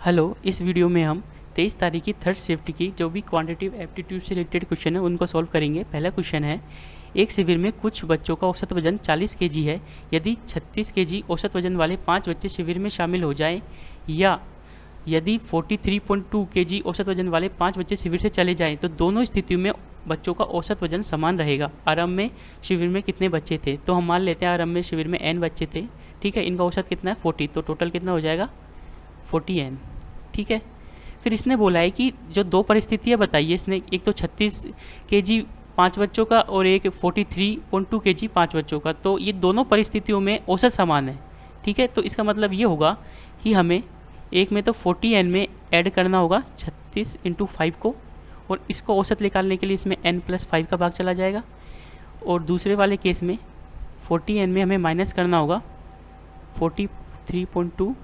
Hello, इस video में हम 23 तारीख की थर्ड शिफ्ट की जो भी क्वांटिटिव एप्टीट्यूड से रिलेटेड क्वेश्चन है उनको सॉल्व करेंगे। पहला क्वेश्चन है, एक शिविर में कुछ बच्चों का औसत वजन 40 केजी है। यदि 36 केजी औसत वजन वाले 5 बच्चे शिविर में शामिल हो जाएं या यदि 43.2 केजी औसत वजन वाले 5 बच्चे शिविर से चले जाएं तो दोनों स्थितियों में बच्चों का औसत वजन समान रहेगा। आरंभ में शिविर में कितने बच्चे थे? तो हम मान लेते हैं आरंभ में शिविर में n बच्चे थे। ठीक है, इनका औसत कितना है 40, तो टोटल कितना हो जाएगा 40n। ठीक है, फिर इसने बोला है कि जो दो परिस्थितियाँ बताइए इसने, एक तो 36 केजी 5 बच्चों का और एक 43.2 केजी 5 बच्चों का, तो ये दोनों परिस्थितियों में औसत समान है। ठीक है, तो इसका मतलब ये होगा कि हमें एक में तो 40n में ऐड करना होगा 36 × 5 को, और इसको औसत निकालने के लिए इसमें n+5 का भाग चला जाएगा, और दूसरे वाले केस में 40n में हमें माइनस करना होगा 43.2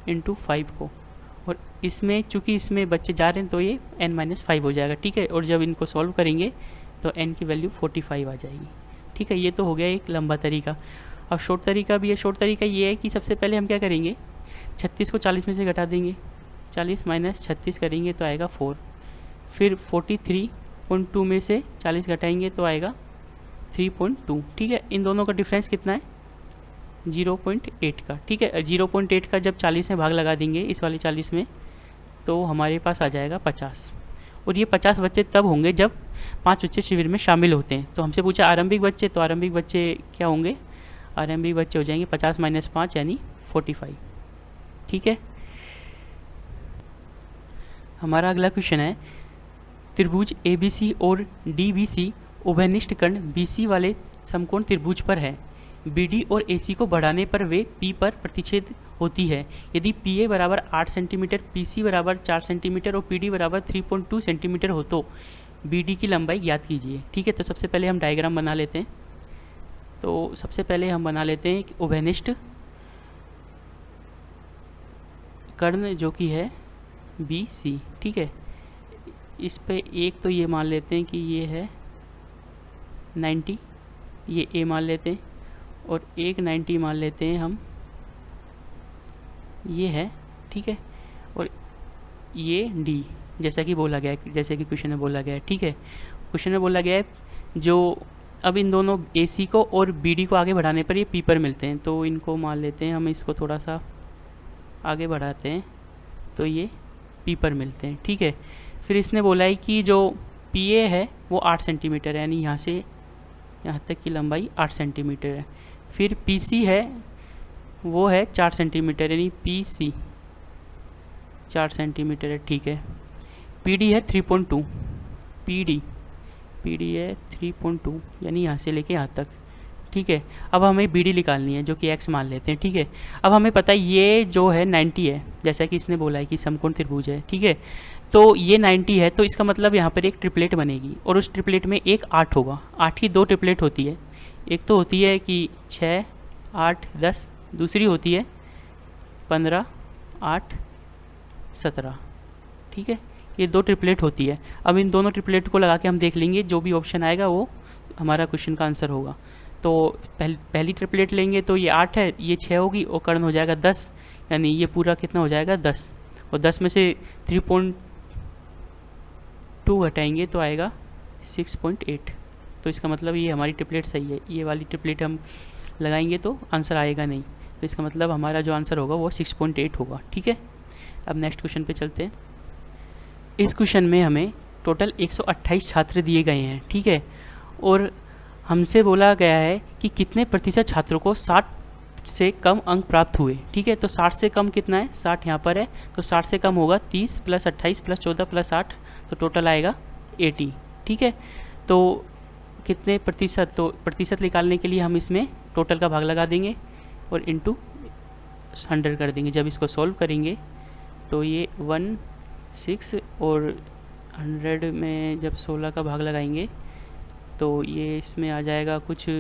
× 5 को, और इसमें चूंकि इसमें बच्चे जा रहे हैं तो ये n-5 हो जाएगा। ठीक है, और जब इनको सॉल्व करेंगे तो n की वैल्यू 45 आ जाएगी। ठीक है, ये तो हो गया एक लंबा तरीका। अब शॉर्ट तरीका भी है। शॉर्ट तरीका ये है कि सबसे पहले हम क्या करेंगे, 36 को 40 में से घटा देंगे, 40 - 36 करेंगे तो आएगा 4। फिर 43.2 में से 40 घटाएंगे तो आएगा 3.2। ठीक है, इन दोनों का डिफरेंस कितना है 0.8 का। ठीक है, 0.8 का जब 40 में भाग लगा देंगे इस वाले 40 में तो हमारे पास आ जाएगा 50, और ये 50 बच्चे तब होंगे जब 5 बच्चे शिविर में शामिल होते हैं। तो हमसे पूछा आरंभिक बच्चे, तो आरंभिक बच्चे क्या होंगे, आरंभिक बच्चे हो जाएंगे 50 - 5 यानी 45। ठीक है, हमारा अगला क्वेश्चन है, त्रिभुज ABC और DBC उभयनिष्ठ कर्ण BC वाले समकोण त्रिभुज पर है। BD और AC को बढ़ाने पर वे P पर प्रतिच्छेद होती है। यदि PA बराबर 8 सेंटीमीटर, PC बराबर 4 सेंटीमीटर और PD बराबर 3.2 सेंटीमीटर हो तो BD की लंबाई ज्ञात कीजिए। ठीक है, तो सबसे पहले हम डायग्राम बना लेते हैं। तो सबसे पहले हम बना लेते हैं उभयनिष्ठ कर्ण जो कि है BC। ठीक है, इस पे एक तो ये मान लेते हैं कि ये है 90, ये A मान लेते हैं, और एक 90 मान लेते हैं हम, ये है। ठीक है, और ये D जैसा कि बोला गया है, जैसे कि क्वेश्चन में बोला गया है। ठीक है, क्वेश्चन में बोला गया है जो अब इन दोनों AC को और BD को आगे बढ़ाने पर ये P पर मिलते हैं, तो इनको मान लेते हैं हम, इसको थोड़ा सा आगे बढ़ाते हैं तो ये P पर मिलते हैं। ठीक है, फिर इसने बोला है कि जो PA है वो 8 सेंटीमीटर है, यानी यहाँ से यहाँ तक की लंबाई 8 सेंटीमीटर है। फिर PC है वो है 4 सेंटीमीटर, यानी PC 4 सेंटीमीटर है। ठीक है, PD है 3.2, PD है 3.2 यानी यहाँ से लेके यहाँ तक। ठीक है, अब हमें BD निकालनी है जो कि x मान लेते हैं। ठीक है, अब हमें पता है ये जो है 90 है, जैसा कि इसने बोला है कि समकोण त्रिभुज है। ठीक है, तो ये 90 है, तो इसका मतलब यहाँ पर एक ट्रिपलेट बनेगी, और उस ट्रिपलेट में एक 8 होगा। 8 की 2 ट्रिपलेट होती है, एक तो होती है कि 6, 8, 10, दूसरी होती है 15, 8, 17। ठीक है, ये 2 ट्रिपलेट होती है। अब इन दोनों ट्रिपलेट को लगा के हम देख लेंगे, जो भी ऑप्शन आएगा वो हमारा क्वेश्चन का आंसर होगा। तो पहली ट्रिपलेट लेंगे तो ये 8 है, ये 6 होगी, और कर्ण हो जाएगा 10, यानी ये पूरा कितना हो जाएगा 10, और 10 में से 3.2 घटाएंगे तो आएगा 6.8। तो इसका मतलब ये हमारी ट्रिपलेट सही है। ये वाली ट्रिपलेट हम लगाएंगे तो आंसर आएगा नहीं, तो इसका मतलब हमारा जो आंसर होगा वो 6.8 होगा। ठीक है, अब नेक्स्ट क्वेश्चन पे चलते हैं। इस क्वेश्चन में हमें टोटल 128 छात्र दिए गए हैं। ठीक है, और हमसे बोला गया है कि कितने प्रतिशत छात्रों को 60 से कम अंक प्राप्त हुए। ठीक है, तो 60 से कम कितना है, 60 यहाँ पर है, तो 60 से कम होगा 30 + 28 + 14 + 8, तो टोटल आएगा 80। ठीक है, तो कितने प्रतिशत, तो प्रतिशत निकालने के लिए हम इसमें टोटल का भाग लगा देंगे और इंटू 100 कर देंगे। जब इसको सॉल्व करेंगे तो ये 16, और 100 में जब 16 का भाग लगाएंगे तो ये इसमें आ जाएगा कुछ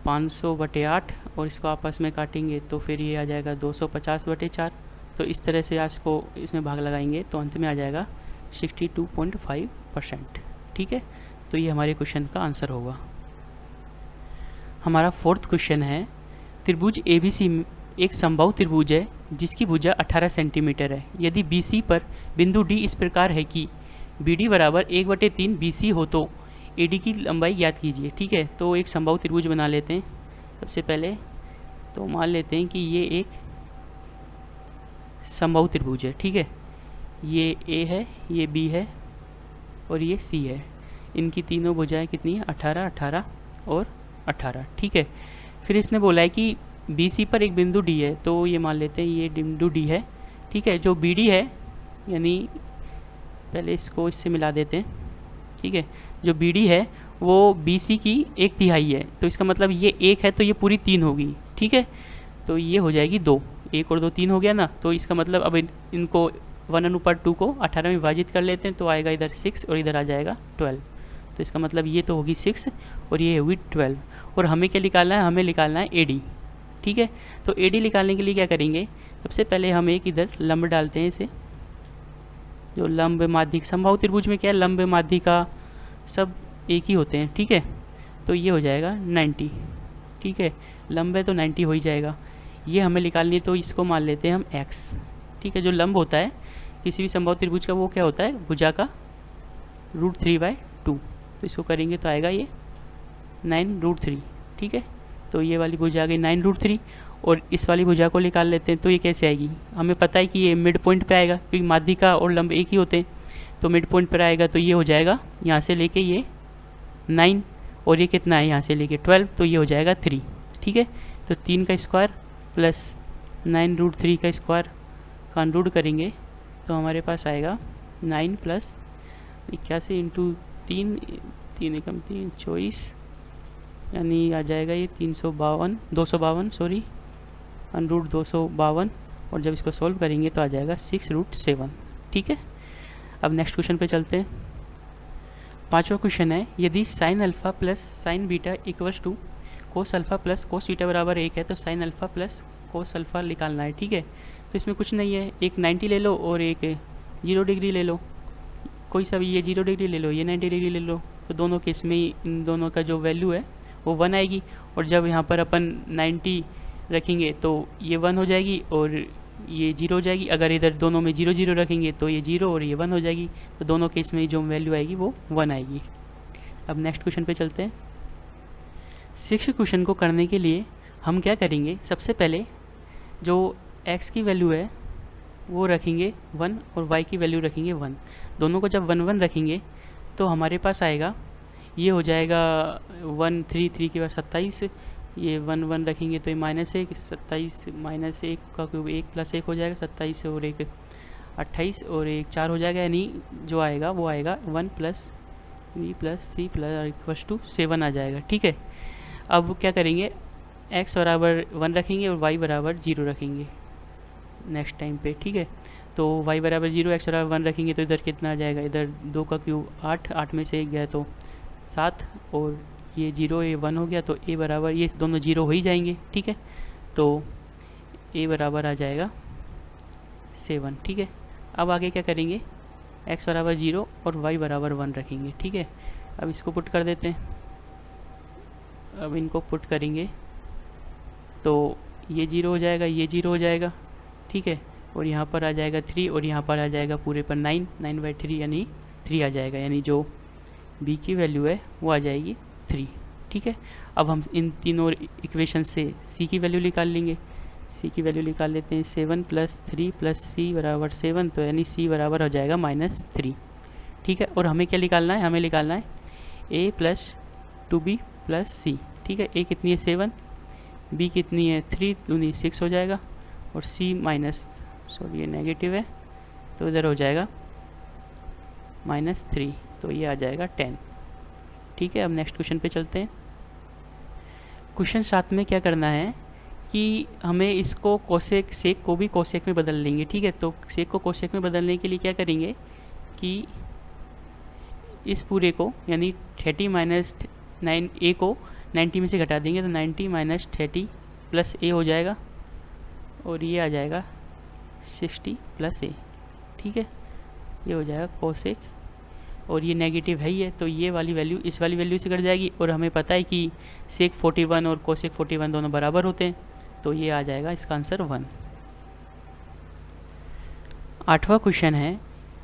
500/8, और इसको आपस में काटेंगे तो फिर ये आ जाएगा 250/4। तो इस तरह से आज को इसमें भाग लगाएंगे तो अंत में आ जाएगा 62.5%। ठीक है, तो ये हमारे क्वेश्चन का आंसर होगा। हमारा फोर्थ क्वेश्चन है, त्रिभुज एक समबाहु त्रिभुज है जिसकी भुजा 18 सेंटीमीटर है। यदि BC पर बिंदु D इस प्रकार है कि BD बराबर 1/3 BC हो तो AD की लंबाई ज्ञात कीजिए। ठीक है, तो एक समबाहु त्रिभुज बना लेते हैं। सबसे पहले तो मान लेते हैं कि ये एक समबाहु त्रिभुज है। ठीक है, ये A है, ये B है और ये C है। इनकी तीनों भुजाएं कितनी है? 18, 18 और 18। ठीक है, फिर इसने बोला है कि BC पर एक बिंदु D है, तो ये मान लेते हैं ये बिंदु D है। ठीक है, जो BD है, यानी पहले इसको इससे मिला देते हैं। ठीक है, जो BD है वो BC की 1/3 है, तो इसका मतलब ये 1 है तो ये पूरी 3 होगी। ठीक है, तो ये हो जाएगी 2, 1 और 2 3 हो गया ना। तो इसका मतलब अब इनको 1/2 को 18 में विभाजित कर लेते हैं, तो आएगा इधर 6 और इधर आ जाएगा 12। तो इसका मतलब ये तो होगी 6 और ये होगी 12। और हमें क्या निकालना है? हमें निकालना है AD। ठीक है, तो AD निकालने के लिए क्या करेंगे? सबसे पहले हम एक इधर लंब डालते हैं इसे, जो लंब माध्यिक समबाहु त्रिभुज में क्या है, लंब माध्यिका सब एक ही होते हैं। ठीक है, तो ये हो जाएगा 90। ठीक है, लंब है तो 90 हो ही जाएगा। ये हमें निकालनी है, तो इसको मान लेते हैं हम x। ठीक है, जो लंब होता है किसी भी समबाहु त्रिभुज का वो क्या होता है? भुजा का √3/2। तो इसको करेंगे तो आएगा ये 9√3। ठीक है, तो ये वाली भुजा आ गई 9√3 और इस वाली भुजा को निकाल लेते हैं। तो ये कैसे आएगी? हमें पता है कि ये मिड पॉइंट पे आएगा क्योंकि माध्यिका और लंब एक ही होते हैं, तो मिड पॉइंट पर आएगा। तो ये हो जाएगा यहाँ से लेके ये 9 और ये कितना है यहाँ से लेके 12, तो ये हो जाएगा 3। ठीक है, तो 3 का स्क्वायर प्लस 9√3 का स्क्वायर का रूट करेंगे तो हमारे पास आएगा 9 प्लस 81 इंटू 3, 3 एकम 3 24, यानी आ जाएगा ये 252 सॉरी, √252। और जब इसको सॉल्व करेंगे तो आ जाएगा 6√7। ठीक है, अब नेक्स्ट क्वेश्चन पे चलते हैं। 5वां क्वेश्चन है, यदि sin alpha plus sin beta equals to cos alpha plus cos beta बराबर 1 है तो sin alpha plus cos alpha निकालना है। ठीक है, तो इसमें कुछ नहीं है, एक 90 ले लो और एक 0 डिग्री ले लो, कोई सा भी, ये 0 डिग्री ले लो, ये 90 डिग्री ले लो। तो दोनों केस में इन दोनों का जो वैल्यू है वो 1 आएगी। और जब यहाँ पर अपन 90 रखेंगे तो ये 1 हो जाएगी और ये 0 हो जाएगी। अगर इधर दोनों में 0 0 रखेंगे तो ये 0 और ये 1 हो जाएगी। तो दोनों केस में जो वैल्यू आएगी वो 1 आएगी। अब नेक्स्ट क्वेश्चन पे चलते हैं। 6 क्वेश्चन को करने के लिए हम क्या करेंगे? सबसे पहले जो x की वैल्यू है वो रखेंगे 1 और y की वैल्यू रखेंगे 1। दोनों को जब 1 1 रखेंगे तो हमारे पास आएगा, ये हो जाएगा 1 3 3 के बाद 27, ये 1 1 रखेंगे तो ये -1, 27 -1 का क्यूब 1 + 1 हो जाएगा, 27 और 1 28 और 1 4 हो जाएगा। यानी जो आएगा वो आएगा 1 + b + c = 7 आ जाएगा। ठीक है, अब क्या करेंगे? x बराबर 1 रखेंगे और y बराबर 0 रखेंगे नेक्स्ट टाइम पे। ठीक है, तो y बराबर 0 x बराबर 1 रखेंगे तो इधर कितना आ जाएगा? इधर 2 का क्यूब 8, 8 में से 1 गया तो 7 और ये 0 ये 1 हो गया, तो a बराबर, ये दोनों 0 हो ही जाएंगे। ठीक है, तो a बराबर आ जाएगा 7। ठीक है, अब आगे क्या करेंगे? x बराबर 0 और y बराबर 1 रखेंगे। ठीक है, अब इसको पुट कर देते हैं। अब इनको पुट करेंगे तो ये 0 हो जाएगा, ये 0 हो जाएगा। ठीक है, और यहाँ पर आ जाएगा 3 और यहाँ पर आ जाएगा पूरे पर 9, 9/3 यानी 3 आ जाएगा। यानी जो b की वैल्यू है वो आ जाएगी 3। ठीक है, अब हम इन तीनों इक्वेशन से c की वैल्यू निकाल लेंगे। c की वैल्यू निकाल लेते हैं, 7 + 3 + c बराबर 7, तो यानी c बराबर हो जाएगा -3। ठीक है, और हमें क्या निकालना है? हमें निकालना है a + 2b + c। ठीक है, a कितनी है? 7, b कितनी है? 3 दूनी 6 हो जाएगा और c ये नेगेटिव है तो इधर हो जाएगा -3, तो ये आ जाएगा 10। ठीक है, अब नेक्स्ट क्वेश्चन पे चलते हैं। क्वेश्चन 7 में क्या करना है कि हमें इसको कोसेक, सेक को भी कोसेक में बदल लेंगे। ठीक है, तो सेक को कोसेक में बदलने के लिए क्या करेंगे कि इस पूरे को यानी 30 - 9 a को 90 में से घटा देंगे तो 90 - 30 + a हो जाएगा और ये आ जाएगा 60 + a। ठीक है, ये हो जाएगा कोसेक और ये नेगेटिव है ही है, तो ये वाली वैल्यू इस वाली वैल्यू से कट जाएगी। और हमें पता है कि सेक 41 और कोसेक 41 दोनों बराबर होते हैं, तो ये आ जाएगा इसका आंसर 1। 8वां क्वेश्चन है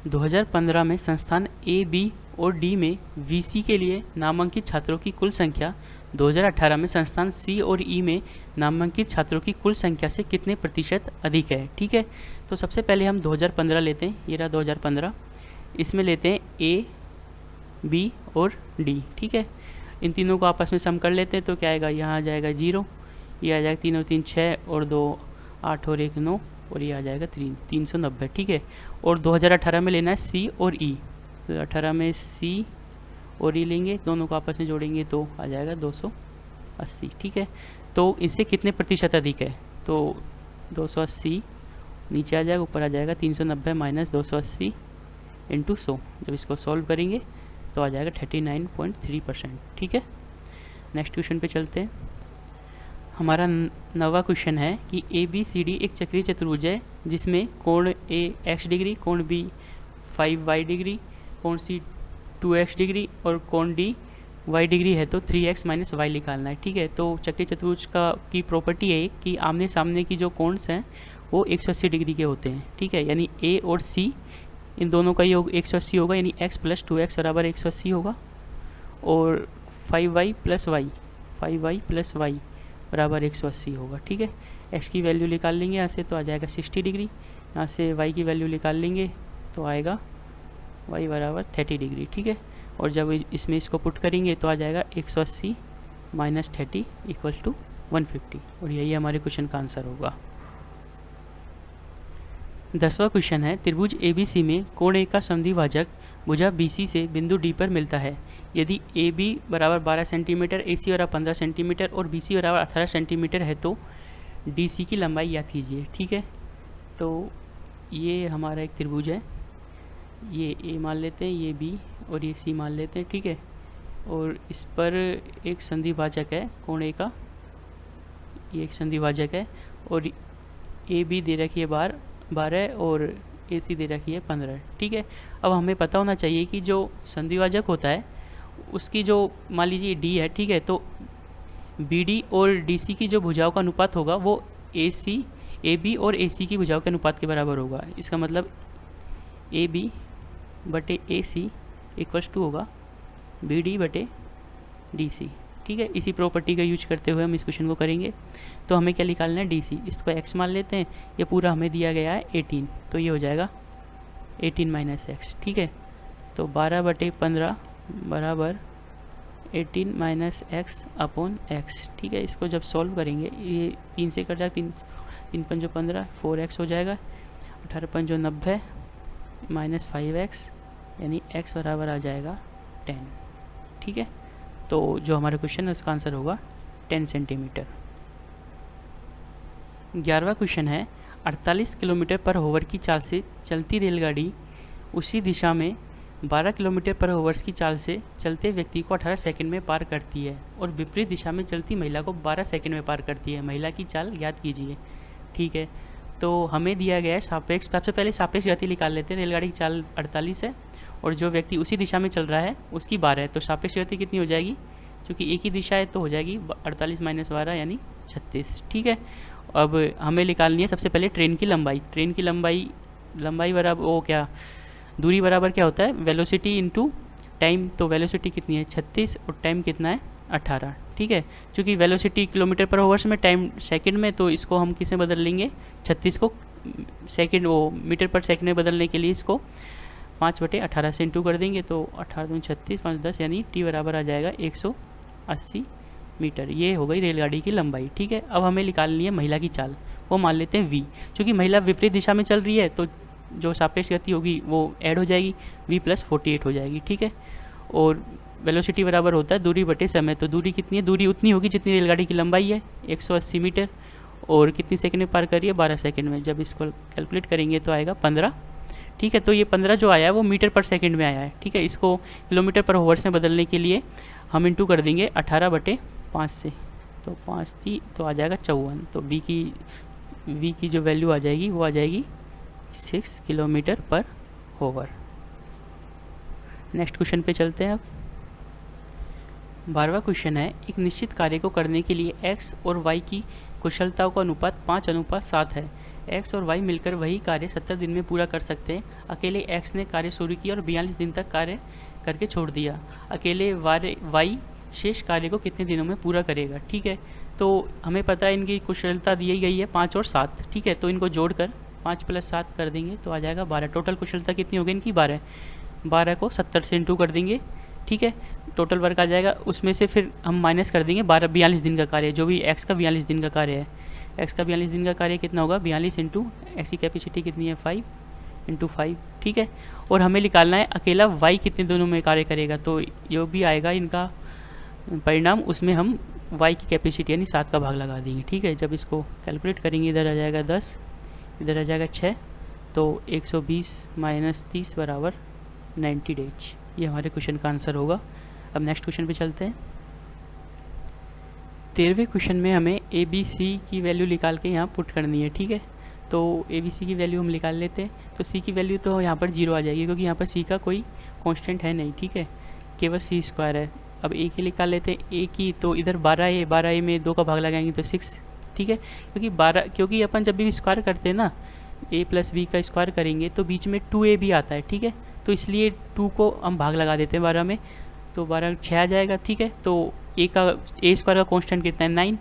2015 में संस्थान ए, बी और डी में वीसी के लिए नामांकित छात्रों की कुल संख्या 2018 में संस्थान सी और ई में नामांकित छात्रों की कुल संख्या से कितने प्रतिशत अधिक है। ठीक है, तो सबसे पहले हम 2015 लेते हैं, ये रहा 2015, इसमें लेते हैं ए, बी और डी। ठीक है, इन तीनों को आपस में सम कर लेते हैं तो क्या आएगा, यहाँ आ जाएगा 0, ये आ जाएगा 3 और 3 6 और 2 8 और 1 9 और ये आ जाएगा 390। ठीक है, और 2018 में लेना है सी और ई, तो 18 में सी और ई लेंगे, दोनों को आपस में जोड़ेंगे तो आ जाएगा 280। ठीक है, तो इससे कितने प्रतिशत अधिक है, तो 280 नीचे आ जाएगा, ऊपर आ जाएगा 390 माइनस 280 इंटू 100। जब इसको सॉल्व करेंगे तो आ जाएगा 39.3%। ठीक है, नेक्स्ट क्वेश्चन पे चलते हैं। हमारा 9वां क्वेश्चन है कि ए बी सी डी एक चक्रीय चतुर्भुज है जिसमें कोण ए x डिग्री, कोण बी 5y डिग्री, कोण सी 2x डिग्री और कोण डी y डिग्री है, तो 3x माइनस वाई निकालना है। ठीक है, तो चक्रीय चतुर्भुज की प्रॉपर्टी है कि आमने सामने की जो कोण्स हैं वो 180 डिग्री के होते हैं। ठीक है, यानी ए और सी इन दोनों का योग 180 होगा, यानी x प्लस 2x बराबर 180 होगा, और 5y प्लस वाई बराबर 180 होगा। ठीक है, x की वैल्यू निकाल लेंगे यहाँ से तो आ जाएगा 60 डिग्री, यहाँ से y की वैल्यू निकाल लेंगे तो आएगा y बराबर 30 डिग्री। ठीक है, और जब इसमें इसको पुट करेंगे तो आ जाएगा 180 माइनस 30 इक्वल्स टू 150, और यही हमारे क्वेश्चन का आंसर होगा। 10वां क्वेश्चन है त्रिभुज ABC में कोण A का समद्विभाजक भुजा BC से बिंदु D पर मिलता है। यदि AB बराबर 12 सेंटीमीटर, AC बराबर 15 सेंटीमीटर और BC बराबर 18 सेंटीमीटर है तो DC की लंबाई याद कीजिए। ठीक है, तो ये हमारा एक त्रिभुज है, ये A मान लेते हैं, ये B और ये C मान लेते हैं। ठीक है, और इस पर एक संधिभाजक है कोण A का, ये एक संधिभाजक है, और AB दे रखी है 12 और AC दे रखी है 15। ठीक है, अब हमें पता होना चाहिए कि जो संधिभाजक होता है उसकी जो मान लीजिए D है। ठीक है, तो BD और DC की जो भुजाओं का अनुपात होगा वो AB और AC की भुजाओं के अनुपात के बराबर होगा। इसका मतलब AB बटे AC इक्वल्स टू होगा BD बटे DC। ठीक है, इसी प्रॉपर्टी का यूज करते हुए हम इस क्वेश्चन को करेंगे। तो हमें क्या निकालना है, DC, इसको x मान लेते हैं, ये पूरा हमें दिया गया है 18, तो ये हो जाएगा 18 माइनस x। ठीक है, तो 12 बटे 15 बराबर 18 माइनस x अपॉन x। ठीक है, इसको जब सॉल्व करेंगे ये 3 से कट जाएगा, 3 पंजो 15, 4x हो जाएगा, 18 पंजो 90 माइनस 5x, यानी x बराबर आ जाएगा 10। ठीक है, तो जो हमारा क्वेश्चन है उसका आंसर होगा 10 सेंटीमीटर। 11वां क्वेश्चन है 48 किलोमीटर पर आवर की चाल से चलती रेलगाड़ी उसी दिशा में 12 किलोमीटर पर आवर की चाल से चलते व्यक्ति को 18 सेकंड में पार करती है और विपरीत दिशा में चलती महिला को 12 सेकंड में पार करती है। महिला की चाल याद कीजिए। ठीक है, तो हमें दिया गया है सापेक्ष, सबसे पहले सापेक्ष गति निकाल लेते हैं। रेलगाड़ी की चाल 48 है और जो व्यक्ति उसी दिशा में चल रहा है उसकी 12 है, तो सापेक्ष गति कितनी हो जाएगी, क्योंकि एक ही दिशा है तो हो जाएगी 48 माइनस 12 यानी 36। ठीक है, अब हमें निकालनी है सबसे पहले ट्रेन की लंबाई। ट्रेन की लंबाई बराबर वो क्या, दूरी बराबर क्या होता है, वेलोसिटी इंटू टाइम। तो वेलोसिटी कितनी है 36 और टाइम कितना है 18। ठीक है, क्योंकि वेलोसिटी किलोमीटर पर आवर्स में, टाइम सेकंड में, तो इसको हम किस में बदल लेंगे, 36 को सेकंड वो मीटर पर सेकंड में बदलने के लिए इसको 5/18 से इंटू कर देंगे, तो 18 दूनी 36, 5 10, यानी T बराबर आ जाएगा 180 मीटर। ये हो गई रेलगाड़ी की लंबाई। ठीक है, अब हमें निकालनी है महिला की चाल, वो मान लेते हैं V। क्योंकि महिला विपरीत दिशा में चल रही है तो जो सापेक्ष गति होगी वो ऐड हो जाएगी, V + 48 हो जाएगी। ठीक है, और वेलोसिटी बराबर होता है दूरी बटे समय। तो दूरी कितनी है, दूरी उतनी होगी जितनी रेलगाड़ी की लंबाई है 180 मीटर, और कितनी सेकंड में पार करिए 12 सेकंड में। जब इसको कैलकुलेट करेंगे तो आएगा 15। ठीक है, तो ये 15 जो आया है वो मीटर पर सेकंड में आया है। ठीक है, इसको किलोमीटर पर आवर्स में बदलने के लिए हम इंटू कर देंगे 18/5 से, तो 5 थी तो आ जाएगा 54। तो V की जो वैल्यू आ जाएगी वो आ जाएगी 6 kilometre per hour. Next question पे चलते हैं। अब 12वां क्वेश्चन है एक निश्चित कार्य को करने के लिए x और y की कुशलताओं का अनुपात 5:7 है। एक्स और वाई मिलकर वही कार्य 70 दिन में पूरा कर सकते हैं। अकेले एक्स ने कार्य शुरू किया और 42 दिन तक कार्य करके छोड़ दिया। अकेले वाई शेष कार्य को कितने दिनों में पूरा करेगा। ठीक है, तो हमें पता है इनकी कुशलता दी गई है 5 और 7। ठीक है, तो इनको जोड़कर 5 + 7 कर देंगे तो आ जाएगा 12। टोटल कुशलता कितनी होगी इनकी 12। 12 को 70 से इंटू कर देंगे। ठीक है, टोटल वर्क आ जाएगा। उसमें से फिर हम माइनस कर देंगे 42 दिन का कार्य, जो भी एक्स का 42 दिन का कार्य है। एक्स का 42 दिन का कार्य कितना होगा 42 इंटू एक्स की कैपेसिटी कितनी है 5 इंटू 5। ठीक है, और हमें निकालना है अकेला वाई कितने दिनों में कार्य करेगा। तो जो भी आएगा इनका परिणाम उसमें हम वाई की कैपेसिटी यानी 7 का भाग लगा देंगे। ठीक है, जब इसको कैलकुलेट करेंगे इधर आ जाएगा 10, इधर आ जाएगा 6, तो 120 - 30 = 90 डेज। ये हमारे क्वेश्चन का आंसर होगा। अब नेक्स्ट क्वेश्चन पे चलते हैं। 13वें क्वेश्चन में हमें ए बी सी की वैल्यू निकाल के यहाँ पुट करनी है। ठीक है, तो ए बी सी की वैल्यू हम निकाल लेते हैं। तो सी की वैल्यू तो यहाँ पर 0 आ जाएगी क्योंकि यहाँ पर सी का कोई कांस्टेंट है नहीं। ठीक है, केवल c² है। अब ए की निकाल लेते हैं। ए की तो इधर 12a में 2 का भाग लगाएंगे तो 6। ठीक है, क्योंकि अपन जब भी स्क्वायर करते हैं ना a + b का स्क्वायर करेंगे तो बीच में 2a भी आता है। ठीक है, तो इसलिए 2 को हम भाग लगा देते हैं 12 में, तो 12 6 आ जाएगा। ठीक है, तो a² का कांस्टेंट कितना है 9,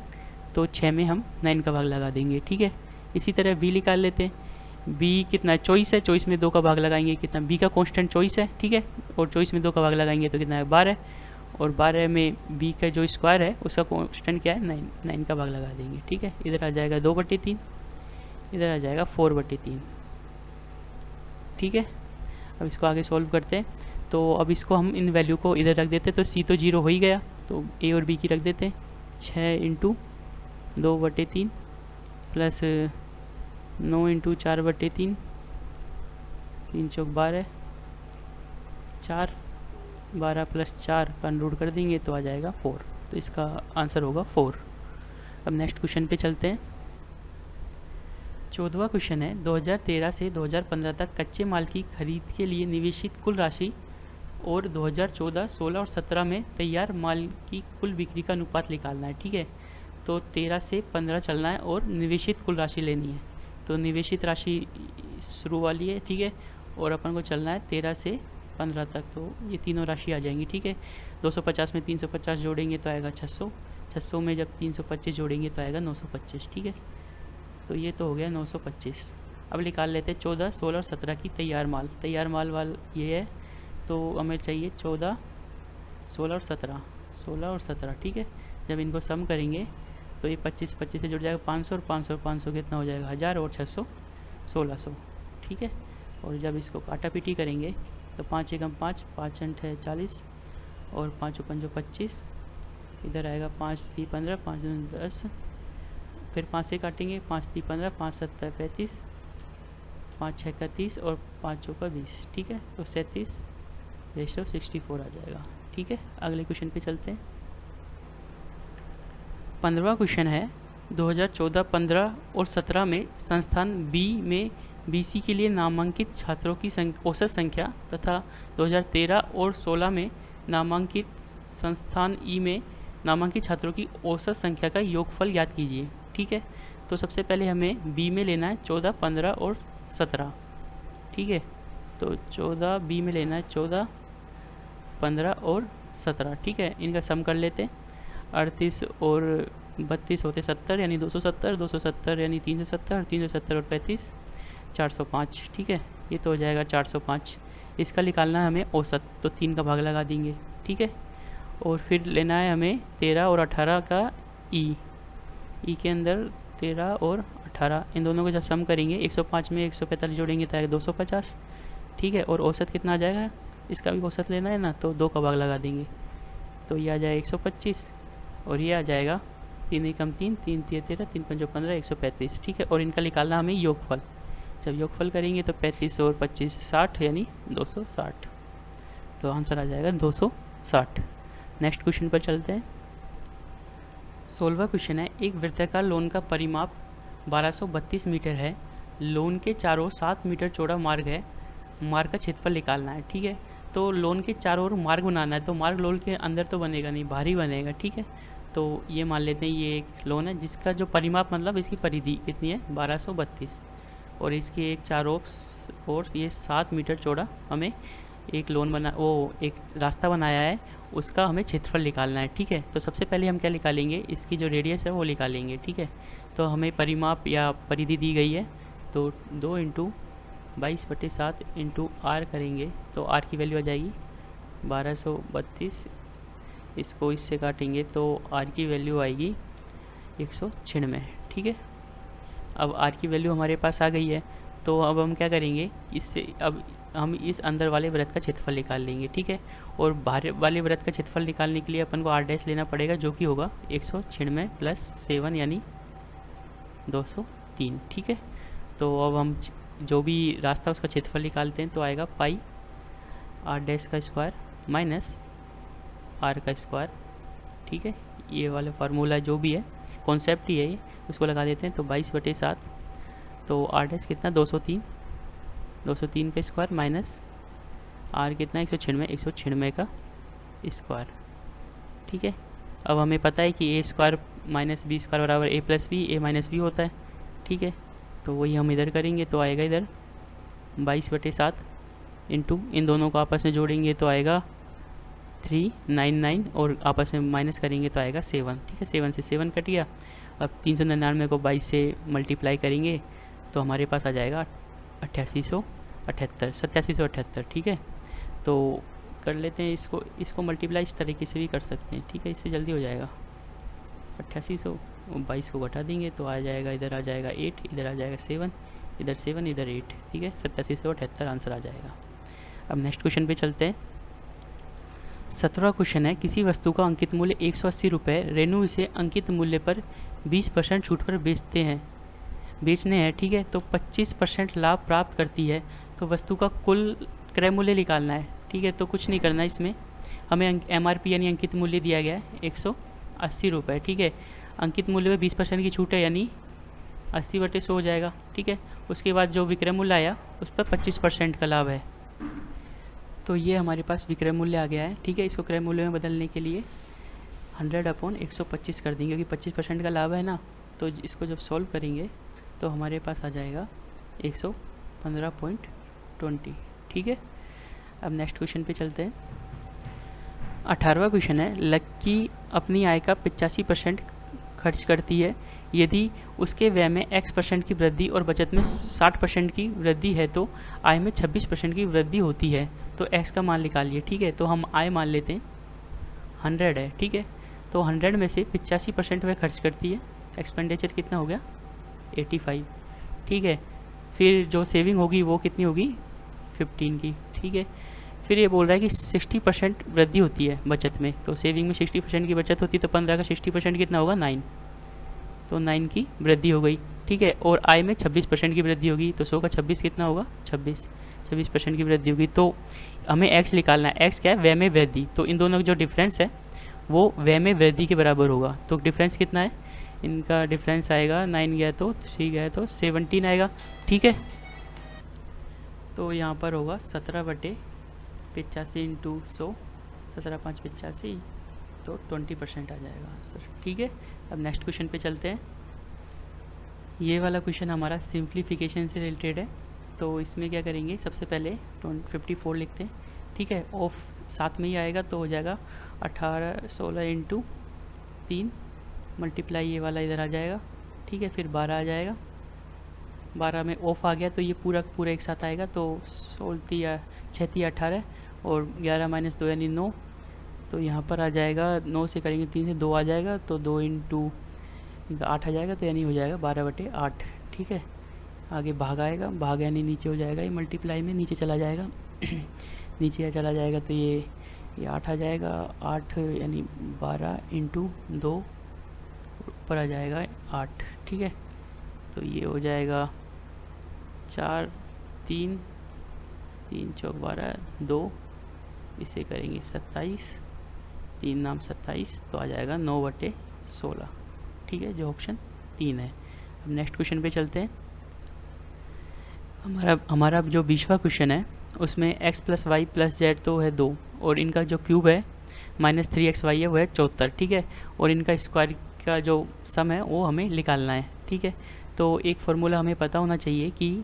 तो 6 में हम 9 का भाग लगा देंगे। ठीक है, इसी तरह b निकाल लेते हैं। b कितना है 24 है, 24 में 2 का भाग लगाएंगे कितना, b का कांस्टेंट 24 है। ठीक है, और 24 में 2 का भाग लगाएंगे तो कितना है 12, और 12 में b का जो स्क्वायर है उसका कांस्टेंट क्या है 9 का भाग लगा देंगे। ठीक है, इधर आ जाएगा 2/3, इधर आ जाएगा 4/3। ठीक है, अब इसको आगे सॉल्व करते हैं। तो अब इसको हम इन वैल्यू को इधर रख देते हैं। तो c तो 0 हो ही गया, तो a और b की रख देते हैं। 6 × 2/3 प्लस 9 × 4/3, 3 × 4 = 12, 4 12 + 4 का रूट कर देंगे तो आ जाएगा 4। तो इसका आंसर होगा 4। अब नेक्स्ट क्वेश्चन पे चलते हैं। 14वां क्वेश्चन है 2013 से 2015 तक कच्चे माल की खरीद के लिए निवेशित कुल राशि और 2014, 16 और 17 में तैयार माल की कुल बिक्री का अनुपात निकालना है। ठीक है, तो 13 से 15 चलना है और निवेशित कुल राशि लेनी है। तो निवेशित राशि शुरू वाली है। ठीक है, और अपन को चलना है 13 से 15 तक, तो ये तीनों राशि आ जाएंगी। ठीक है, 250 में 350 जोड़ेंगे तो आएगा 600, 600 में जब 325 जोड़ेंगे तो आएगा 925। ठीक है, तो ये तो हो गया 925। अब निकाल लेते हैं 14, 16 और 17 की तैयार माल ये है, तो हमें चाहिए 14, 16 और 17। ठीक है, जब इनको सम करेंगे तो ये 25 से जुड़ जाएगा 500 और 500 कितना हो जाएगा 1000 और 600 1600। ठीक है, और जब इसको काटा पीटी करेंगे तो 5 × 5, 5 × 8 = 40 और 5 × 5 = 25। इधर आएगा 5 × 3 = 15, 5 × 10, फिर 5 से काटेंगे 5 × 3 = 15, 5 × 7 = 35, 5 × 6 = 30 और 5 × 4 = 20। ठीक है, तो 37:64 आ जाएगा। ठीक है, अगले क्वेश्चन पे चलते हैं। 15वां क्वेश्चन है 2014, 15 और 17 में संस्थान बी में बीसी के लिए नामांकित छात्रों की औसत संख्या तथा 2013 और 16 में नामांकित संस्थान ई में नामांकित छात्रों की औसत संख्या का योगफल ज्ञात कीजिए। ठीक है, तो सबसे पहले हमें बी में लेना है 14, 15 और 17। ठीक है, तो 14 बी में लेना है 14, 15 और 17। ठीक है, इनका सम कर लेते हैं। 38 और 32 होते 70 यानी 270, 270 यानी 370, 370 और 35 405। ठीक है, ये तो हो जाएगा 405। इसका निकालना है हमें औसत, तो 3 का भाग लगा देंगे। ठीक है, और फिर लेना है हमें 13 और 18 का ई के अंदर 13 और 18, इन दोनों को जब सम करेंगे 105 में 145 जोड़ेंगे तो आएगा 250। ठीक है, और औसत कितना आ जाएगा, इसका भी औसत लेना है ना, तो 2 का भाग लगा देंगे तो ये आ जाएगा 125 और ये आ जाएगा 3 × 3, 3 × 13, 3 × 5 = 15, 135। ठीक है, और इनका निकालना हमें योगफल, जब योगफल करेंगे तो 35 और 25 60 यानी 260, तो आंसर आ जाएगा 260। नेक्स्ट क्वेश्चन पर चलते हैं। 16वां क्वेश्चन है एक वृत्ताकार लोन का परिमाप 1232 मीटर है। लोन के चारों 7 मीटर चौड़ा मार्ग है। मार्ग का क्षेत्रफल निकालना है। ठीक है, तो लोन के चारों ओर मार्ग बनाना है, तो मार्ग लोन के अंदर तो बनेगा नहीं, बाहर ही बनेगा। ठीक है, तो ये मान लेते हैं ये एक लोन है जिसका जो परिमाप मतलब इसकी परिधि कितनी है 1232 और इसकी एक चारों ओर ये 7 मीटर चौड़ा हमें एक एक रास्ता बनाया है, उसका हमें क्षेत्रफल निकालना है। ठीक है, तो सबसे पहले हम क्या निकालेंगे, इसकी जो रेडियस है वो निकालेंगे। ठीक है, तो हमें परिमाप या परिधि दी गई है, तो 2 इंटू 22/7 इंटू आर करेंगे तो आर की वैल्यू आ जाएगी 1232। इसको इससे काटेंगे तो आर की वैल्यू आएगी 196। ठीक है, अब आर की वैल्यू हमारे पास आ गई है, तो अब हम क्या करेंगे, इससे अब हम इस अंदर वाले वृत्त का क्षेत्रफल निकाल लेंगे। ठीक है, और बाहर वाले वृत्त का क्षेत्रफल निकालने के लिए अपन को आर डैश लेना पड़ेगा, जो कि होगा 196 + 7 यानी 203। ठीक है, तो अब हम जो भी रास्ता उसका क्षेत्रफल निकालते हैं तो आएगा पाई आर डैश का स्क्वायर माइनस आर का स्क्वायर। ठीक है, ये वाला फार्मूला जो भी है कॉन्सेप्ट ही है ये, उसको लगा देते हैं। तो 22/7 तो आर डैश कितना 203 का स्क्वायर माइनस आर कितना 196 का स्क्वायर। ठीक है, अब हमें पता है कि ए स्क्वायर माइनस बी स्क्वायर बराबर ए प्लस बी, ए माइनस बी होता है। ठीक है, तो वही हम इधर करेंगे तो आएगा इधर 22/7 इंटू इन दोनों को आपस में जोड़ेंगे तो आएगा 399 और आपस में माइनस करेंगे तो आएगा 7। ठीक है, 7 से 7 कट गया। अब 399 को 22 से मल्टीप्लाई करेंगे तो हमारे पास आ जाएगा 8778। ठीक है, तो कर लेते हैं इसको मल्टीप्लाई इस तरीके से भी कर सकते हैं। ठीक है, इससे जल्दी हो जाएगा। 8800 22 को घटा देंगे तो आ जाएगा, इधर आ जाएगा 8, इधर आ जाएगा 7, इधर 7, इधर 8। ठीक है, 8778 आंसर आ जाएगा। अब नेक्स्ट क्वेश्चन पे चलते हैं। 17वां क्वेश्चन है, किसी वस्तु का अंकित मूल्य 180 रुपये, रेनू इसे अंकित मूल्य पर 20% छूट पर बेचने हैं। ठीक है, तो 25% लाभ प्राप्त करती है, तो वस्तु का कुल क्रय मूल्य निकालना है। ठीक है, तो कुछ नहीं करना है इसमें, हमें MRP यानी अंकित मूल्य दिया गया है 180 रुपये। ठीक है, अंकित मूल्य में 20% की छूट है यानी 80/100 हो जाएगा। ठीक है, उसके बाद जो विक्रय मूल्य आया उस पर 25% का लाभ है, तो ये हमारे पास विक्रय मूल्य आ गया है। ठीक है, इसको क्रय मूल्य में बदलने के लिए 100/125 कर देंगे, क्योंकि 25% का लाभ है ना, तो इसको जब सॉल्व करेंगे तो हमारे पास आ जाएगा 115.20। ठीक है, अब नेक्स्ट क्वेश्चन पे चलते हैं। 18वां क्वेश्चन है, लक्की अपनी आय का 85% खर्च करती है, यदि उसके व्यय में X% की वृद्धि और बचत में 60% की वृद्धि है तो आय में 26% की वृद्धि होती है, तो X का मान निकालिए। ठीक है, तो हम आय मान लेते हैं 100 है। ठीक है, तो 100 में से 85% वह खर्च करती है, एक्सपेंडिचर कितना हो गया 85। ठीक है, फिर जो सेविंग होगी वो कितनी होगी 15 की। ठीक है, फिर ये बोल रहा है कि 60% वृद्धि होती है बचत में, तो सेविंग में 60% की बचत होती है, तो 15 का 60% कितना होगा 9, तो 9 की वृद्धि हो गई। ठीक है, और आय में 26% की वृद्धि होगी, तो 100 का 26 कितना होगा 26% की वृद्धि होगी। तो हमें एक्स निकालना है, एक्स क्या है व्यय में वृद्धि, तो इन दोनों का जो डिफरेंस है वो व्यय में वृद्धि के बराबर होगा। तो डिफरेंस कितना है, इनका डिफरेंस आएगा 9 गया तो 3 गया तो 17 आएगा। ठीक है, तो यहाँ पर होगा 17/85 इंटू 100, 17×5 = 85, तो 20% आ जाएगा आंसर। ठीक है, अब नेक्स्ट क्वेश्चन पे चलते हैं। ये वाला क्वेश्चन हमारा सिंप्लीफिकेशन से रिलेटेड है, तो इसमें क्या करेंगे, सबसे पहले 54 लिखते हैं। ठीक है, ऑफ साथ में ही आएगा तो हो जाएगा 16 इंटू 3 मल्टीप्लाई ये वाला इधर आ जाएगा। ठीक है, फिर 12 आ जाएगा, 12 में ऑफ आ गया तो ये पूरा एक साथ आएगा, तो 16 6 18 और 11 - 2 यानी 9, तो यहाँ पर आ जाएगा 9 से करेंगे 3 से 2 आ जाएगा, तो 2 इंटू 8 आ जाएगा, तो यानी हो जाएगा 12/8। ठीक है, आगे भाग आएगा, भाग यानी नीचे हो जाएगा, ये मल्टीप्लाई में नीचे चला जाएगा नीचे चला जाएगा तो ये 8 आ जाएगा, 8 यानी 12 इंटू 2 ऊपर आ जाएगा 8। ठीक है, तो ये हो जाएगा 4 3 3 चौक 12 2, इसे करेंगे 27, 3 नाम 27, तो आ जाएगा 9/16। ठीक है, जो ऑप्शन 3 है। अब नेक्स्ट क्वेश्चन पे चलते हैं। हमारा जो 20वां क्वेश्चन है उसमें x + y + z तो है 2, और इनका जो क्यूब है माइनस 3xy है वो है 74, ठीक है। और इनका स्क्वायर का जो सम है वो हमें निकालना है, ठीक है। तो एक फार्मूला हमें पता होना चाहिए कि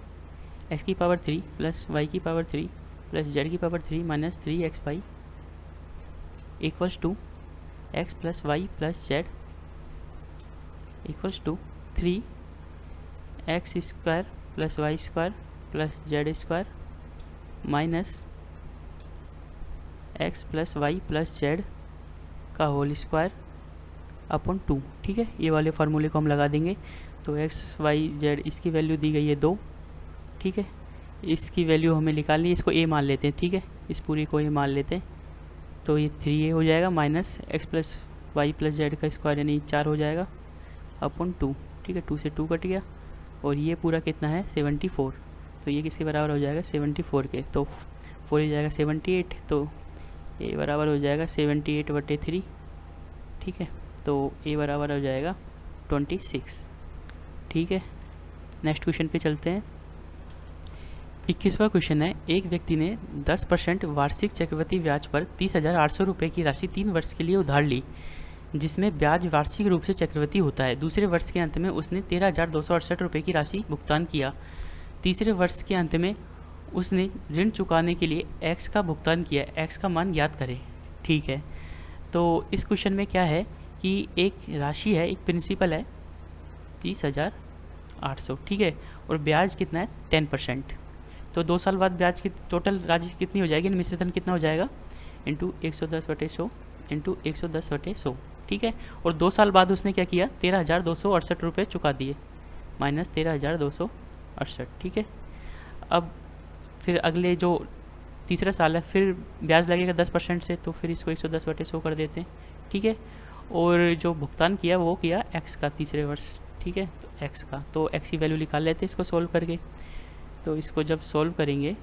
x की पावर 3 प्लस y की पावर 3 प्लस z की power 3 minus 3xy equals to x plus Y plus z equals to 3x square plus Y square plus z square minus x plus Y plus z का whole square upon 2, ठीक है। ये वाले फार्मूले को हम लगा देंगे। तो x y z इसकी वैल्यू दी गई है 2, ठीक है। इसकी वैल्यू हमें निकालनी है, इसको a मान लेते हैं, ठीक है। इस पूरी को a मान लेते हैं तो ये 3a हो जाएगा minus x plus Y plus Z का स्क्वायर यानी 4 हो जाएगा अपॉन 2, ठीक है। 2 से 2 कट गया और ये पूरा कितना है 74। तो ये किसके बराबर हो जाएगा 74 के। तो 4 हो जाएगा 78, तो a बराबर हो जाएगा 78/3, ठीक है। तो a बराबर हो जाएगा 26, ठीक है। नेक्स्ट क्वेश्चन पे चलते हैं। 21वां क्वेश्चन है, एक व्यक्ति ने 10% वार्षिक चक्रवृद्धि ब्याज पर 30,800 रुपये की राशि 3 वर्ष के लिए उधार ली, जिसमें ब्याज वार्षिक रूप से चक्रवृद्धि होता है। दूसरे वर्ष के अंत में उसने 13,268 रुपये की राशि भुगतान किया। तीसरे वर्ष के अंत में उसने ऋण चुकाने के लिए x का भुगतान किया। x का मान ज्ञात करें, ठीक है। तो इस क्वेश्चन में क्या है कि एक राशि है, एक प्रिंसिपल है 30,800, ठीक है। और ब्याज कितना है 10%। तो 2 साल बाद ब्याज की टोटल राशि कितनी हो जाएगी, मिश्रित धन कितना हो जाएगा इंटू 110/100 इंटू 110/100, ठीक है। और 2 साल बाद उसने क्या किया 13,268 रुपये चुका दिए माइनस 13,268, ठीक है। अब फिर अगले जो तीसरा साल है फिर ब्याज लगेगा 10% से, तो फिर इसको 110/100 कर देते हैं, ठीक है। और जो भुगतान किया वो किया x का तीसरे वर्ष, ठीक है। तो x का, तो x की वैल्यू निकाल लेते हैं इसको सोल्व करके। तो इसको जब सोल्व करेंगे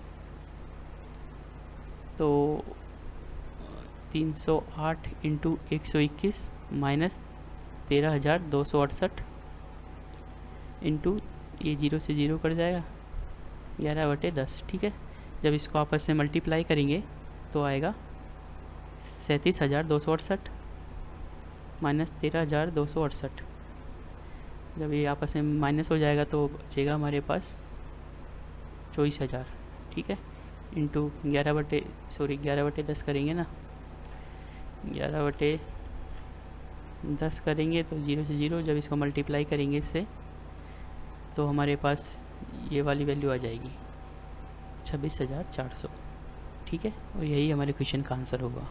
तो 308 इंटू 121 माइनस 13,268 इंटू ये 0 से 0 कट जाएगा 11/10, ठीक है। जब इसको आपस में मल्टीप्लाई करेंगे तो आएगा 37,268 माइनस 13,268। जब ये आपस में माइनस हो जाएगा तो बचेगा हमारे पास 24,000, ठीक है। इंटू 11/10 करेंगे ना, 11/10 करेंगे तो 0 से 0, जब इसको मल्टीप्लाई करेंगे इससे तो हमारे पास ये वाली वैल्यू आ जाएगी 26,400, ठीक है। और यही हमारे क्वेश्चन का आंसर होगा।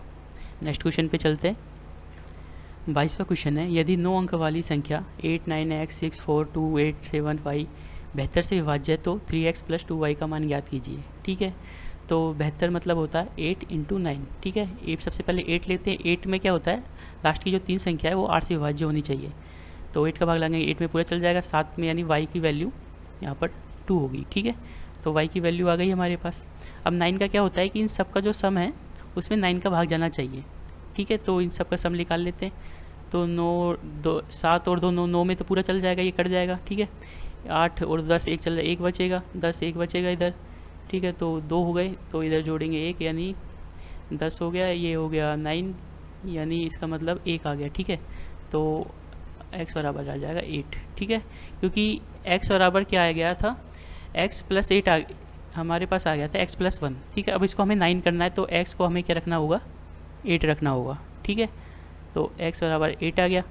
नेक्स्ट क्वेश्चन पे चलते हैं। 22वां क्वेश्चन है, यदि 9 अंक वाली संख्या 89x642875 72 से विभाज्य है तो 3x प्लस 2y का मान ज्ञात कीजिए, ठीक है। तो 72 मतलब होता है 8 × 9, ठीक है। 8 सबसे पहले 8 लेते हैं। 8 में क्या होता है, लास्ट की जो 3 संख्या है वो 8 से विभाज्य होनी चाहिए। तो 8 का भाग लगाएंगे 8 में पूरा चल जाएगा, 7 में यानी y की वैल्यू यहाँ पर 2 होगी, ठीक है। तो y की वैल्यू आ गई हमारे पास। अब 9 का क्या होता है कि इन सब का जो सम है उसमें 9 का भाग जाना चाहिए, ठीक है। तो इन सब का सम निकाल लेते हैं। तो 7 और 2 9 में तो पूरा चल जाएगा, ये कट जाएगा, ठीक है। 8 और 10 1 चल 1 बचेगा, 10 1 बचेगा इधर, ठीक है। तो 2 हो गए, तो इधर जोड़ेंगे 1 यानी 10 हो गया, ये हो गया 9 यानी इसका मतलब 1 आ गया, ठीक है। तो x बराबर आ जाएगा 8, ठीक है। क्योंकि x बराबर क्या आ गया था, x प्लस 8 हमारे पास आ गया था x प्लस 1, ठीक है। अब इसको हमें 9 करना है तो x को हमें क्या रखना होगा 8 रखना होगा, ठीक है। तो x बराबर 8 आ गया,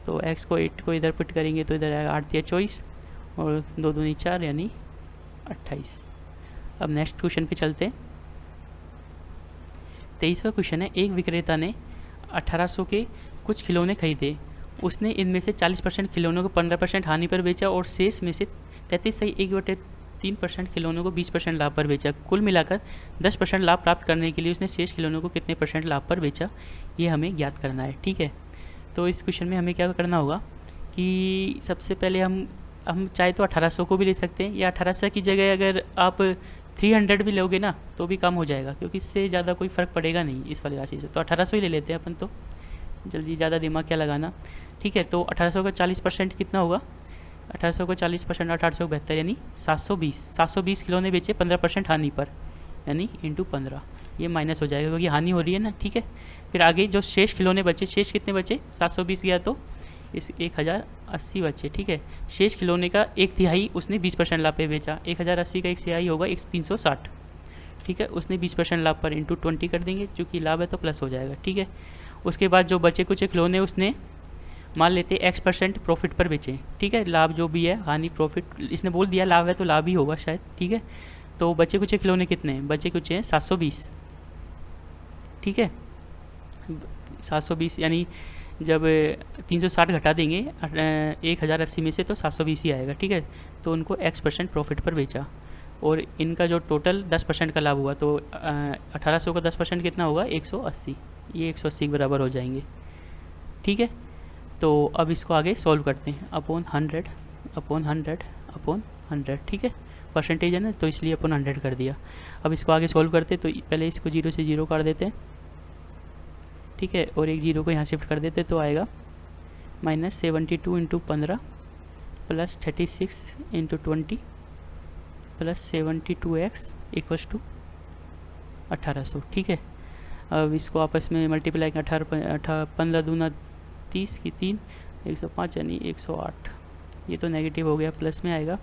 तो x को 8 को इधर पुट करेंगे तो इधर आएगा 8 × 24 और 2 दूनी 4 यानी 28। अब नेक्स्ट क्वेश्चन पे चलते हैं। 23वां क्वेश्चन है, एक विक्रेता ने 1800 के कुछ खिलौने खरीदे। उसने इनमें से 40% खिलौनों को 15% हानि पर बेचा और शेष में से 33.1/3% खिलौनों को 20% लाभ पर बेचा। कुल मिलाकर 10% लाभ प्राप्त करने के लिए उसने शेष खिलौनों को कितने % लाभ पर बेचा, ये हमें ज्ञात करना है, ठीक है। तो इस क्वेश्चन में हमें क्या करना होगा कि सबसे पहले हम चाहे तो 1800 को भी ले सकते हैं, या 1800 की जगह अगर आप 300 भी लोगे ना तो भी कम हो जाएगा, क्योंकि इससे ज़्यादा कोई फ़र्क पड़ेगा नहीं इस वाली राशि से। तो 1800 ही ले लेते हैं अपन, तो जल्दी ज़्यादा दिमाग क्या लगाना, ठीक है। तो 1800 का 40% कितना होगा, 1800 का 40% 1872 यानी 720 खिलौने बेचे 15% हानि पर यानी इंटू 15, ये माइनस हो जाएगा क्योंकि हानि हो रही है ना, ठीक है। फिर आगे जो शेष खिलौने बचे, शेष कितने बचे, 720 गया तो इस 1080 बचे, ठीक है। शेष खिलौने का 1/3 उसने 20% लाभ पे बेचा, 1080 का 1/3 होगा 360, ठीक है। उसने 20% लाभ पर इंटू 20 कर देंगे, चूँकि लाभ है तो प्लस हो जाएगा, ठीक है। उसके बाद जो बचे कुछ खिलौने उसने मान लेते X% प्रॉफिट पर बेचे, ठीक है। लाभ जो भी है, हानि प्रॉफिट, इसने बोल दिया लाभ है तो लाभ ही होगा शायद, ठीक है। तो बचे कुछ खिलौने कितने हैं, बचे कुछ हैं 720, ठीक है। 720 यानी जब 360 घटा देंगे 1080 में से तो 720 ही आएगा, ठीक है। तो उनको X% प्रॉफिट पर बेचा और इनका जो टोटल 10% का लाभ हुआ तो 1800 का 10% कितना होगा, 180। ये 180 के बराबर हो जाएंगे, ठीक है। तो अब इसको आगे सॉल्व करते हैं, अपॉन 100 अपॉन 100 अपॉन 100, ठीक है। परसेंटेज है ना तो इसलिए अपन 100 कर दिया। अब इसको आगे सॉल्व करते तो पहले इसको 0 से 0 कर देते हैं, ठीक है। और एक 0 को यहाँ शिफ्ट कर देते तो आएगा -72 into 15 plus 36 into 20 plus 72x equals to 1800, ठीक है। अब इसको आपस में मल्टीप्लाई कर 15 दूना 30 की 3 105 यानी 108, ये तो नेगेटिव हो गया, प्लस में आएगा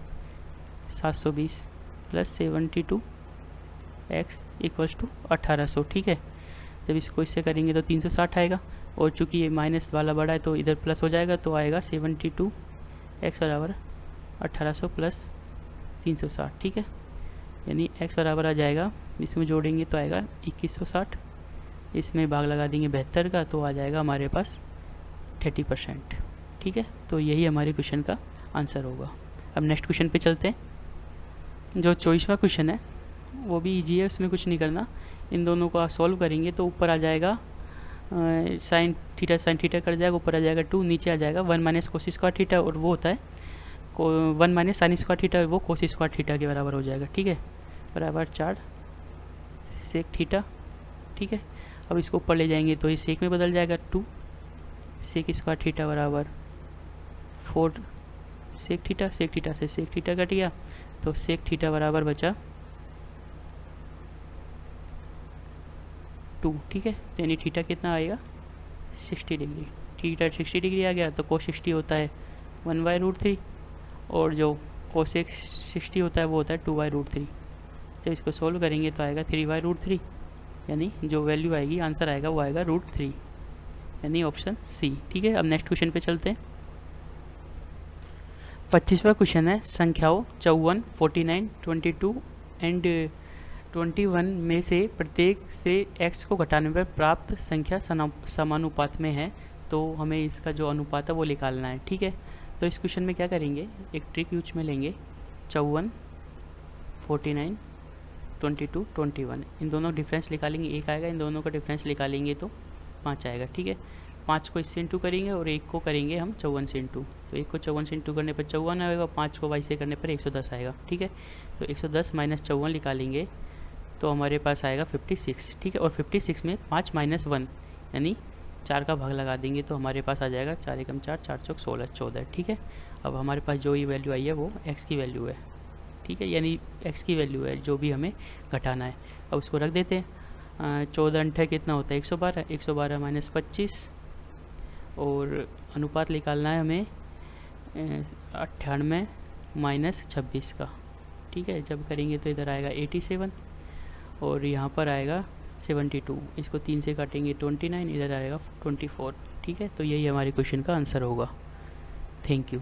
720 प्लस 72x इक्वल्स टू 1800, ठीक है। जब इसको इससे करेंगे तो 360 आएगा और चूंकि ये माइनस वाला बड़ा है तो इधर प्लस हो जाएगा तो आएगा 72x बराबर 1800 प्लस 360, ठीक है। यानी x बराबर आ जाएगा, इसमें जोड़ेंगे तो आएगा 2160, इसमें भाग लगा देंगे 72 का तो आ जाएगा हमारे पास 30%, ठीक है। तो यही हमारे क्वेश्चन का आंसर होगा। अब नेक्स्ट क्वेश्चन पे चलते हैं। जो 24वां क्वेश्चन है वो भी इजी है, उसमें कुछ नहीं करना। इन दोनों को आप सॉल्व करेंगे तो ऊपर आ जाएगा साइन थीटा कर जाएगा, ऊपर आ जाएगा 2, नीचे आ जाएगा 1 माइनस कोस स्क्वायर थीटा, और वो होता है 1 माइनस साइन स्क्वायर थीटा, वो कोस स्क्वायर थीटा के बराबर हो जाएगा, ठीक है। बराबर 4 सेक थीटा, ठीक है। अब इसको ऊपर ले जाएंगे तो ये सेक में बदल जाएगा 2 सेक स्क्वायर थीटा बराबर 4 सेक थीटा से सेक थीटा कट गया तो सेक थीटा बराबर बचा 2, ठीक है। यानी थीटा कितना आएगा 60 डिग्री, थीटा 60 डिग्री आ गया तो कोस 60 होता है 1/√3 और जो कोसेक 60 होता है वो होता है 2/√3। जब इसको सोल्व करेंगे तो आएगा 3/√3, यानी जो वैल्यू आएगी, आंसर आएगा वो आएगा √3, यानी ऑप्शन सी, ठीक है। अब नेक्स्ट क्वेश्चन पे चलते हैं। 25वां क्वेश्चन है, संख्याओं 54, 49, 22 एंड 21 में से प्रत्येक से x को घटाने पर प्राप्त संख्या समानुपात में है, तो हमें इसका जो अनुपात है वो निकालना है, ठीक है। तो इस क्वेश्चन में क्या करेंगे, एक ट्रिक यूज में लेंगे। 54, 49, 22, 21 इन दोनों डिफरेंस निकालेंगे, 1 आएगा, इन दोनों का डिफरेंस निकालेंगे तो 5 आएगा, ठीक है। 5 को इससे इंटू करेंगे और 1 को करेंगे हम 54 से इंटू, तो 1 को 54 से इंटू करने पर 54 आएगा, 5 को y से करने पर 110 आएगा, ठीक है। तो 110 माइनस 54 निकालेंगे तो हमारे पास आएगा 56, ठीक है। और 56 में 5 माइनस 1 यानी 4 का भाग लगा देंगे तो हमारे पास आ जाएगा 4 एकम 4, 4 चौक 16, 14, ठीक है। अब हमारे पास जो ये वैल्यू आई है वो x की वैल्यू है, ठीक है, यानी x की वैल्यू है जो भी हमें घटाना है। अब उसको रख देते हैं। 14 अंठे कितना होता है 112, 112 माइनस 25 और अनुपात निकालना है हमें 98 माइनस 26 का, ठीक है। जब करेंगे तो इधर आएगा 87 और यहाँ पर आएगा 72, इसको 3 से काटेंगे 29, इधर आएगा 24, ठीक है। तो यही हमारे क्वेश्चन का आंसर होगा। Thank you.